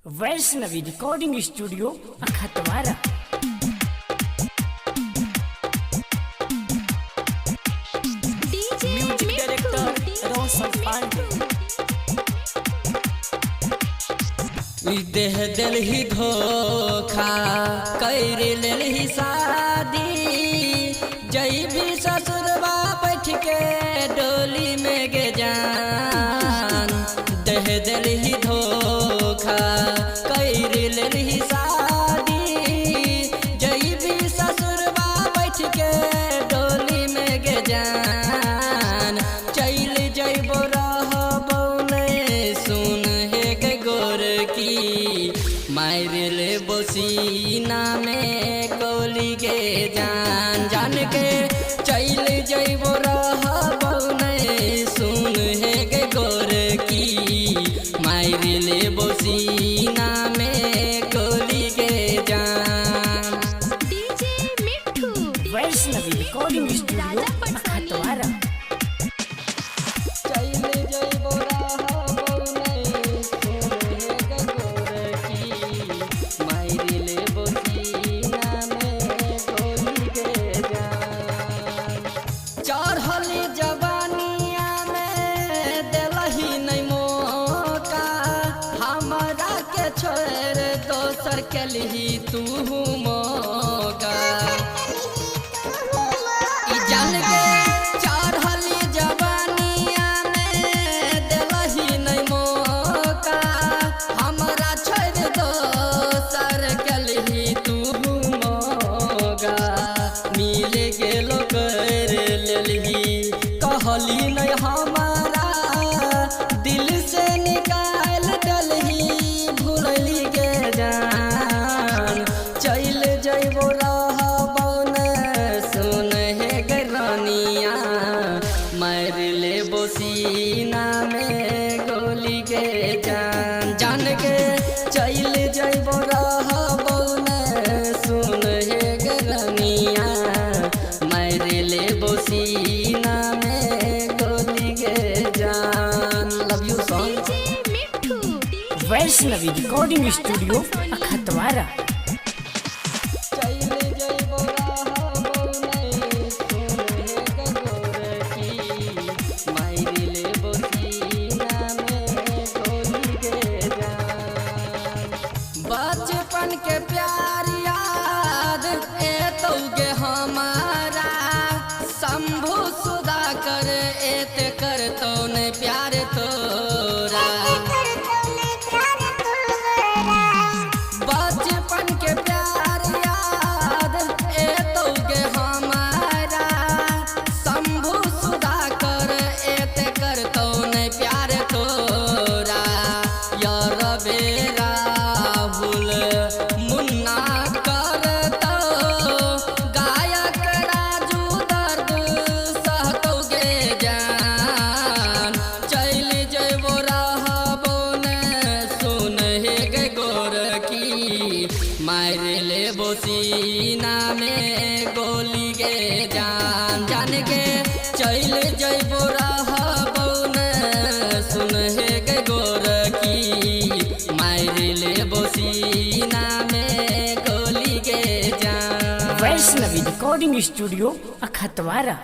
Vaishnavi recording studio Akhtawara. Music director Roshan Pandey. देह दिल ही धोखा कर लेल ही शादी, जई भी ससुरबा बैठ के डोली में गे जान। देह दिल ही धोखा कर लेल ही शादी, जई भी ससुरबा बैठ के डोली में गे जान। चल जइबो रहबो ने सुन हे गे गोर की, मार ले बोसीना में गोली गे जान। जान के चल जइबो रहबो ने सुन हे गे गोर की, मार ले बोसीना में गोली गे जान। Vaishnavi recording studio Akhtawara. चढ़ली जवानिया में दिलही नहीं मौका, हमरा के छोड़ दोसर के लिही तू मौका। जान के चढ़ली जवानिया में दिलही नहीं मौका, हमरा छोड़ दोसर के लिही तू मौका। मिल गेलो कर लेलही कहली नहीं हमारा, दिल से निकाल डलही भूलली गे जान। चल जइबो रहबो ने सुन हे गे रानिया, मार ले बोसीना में गोली गे जान। जान के चल जइबो रहबो ने सुन हे गे रानिया, मार ले बोसीना में गोली गे जान। Love you song. Vaishnavi recording studio Akhtawara. बचपन के प्यार याद एतोगे हमारा, शंभु सुधा कर एत कर तो ने प्यार तोरा। बचपन के प्यार याद एतोगे हमारा, शंभु सुधा कर एत कर तो ने प्यार तोरा। यार बेरा मुन्ना कर तो गायक राजू दर्द सहतोगे जान। चल जइबो रहबो ने सुन हे गे गोर की, मार ले बोसीना में गोली गे जान। जान के चल जइबो रहबो ने सुन हे गे गोर की, मार ले बोसीना में गोली गे जान। Vaishnavi recording studio अखतवारा।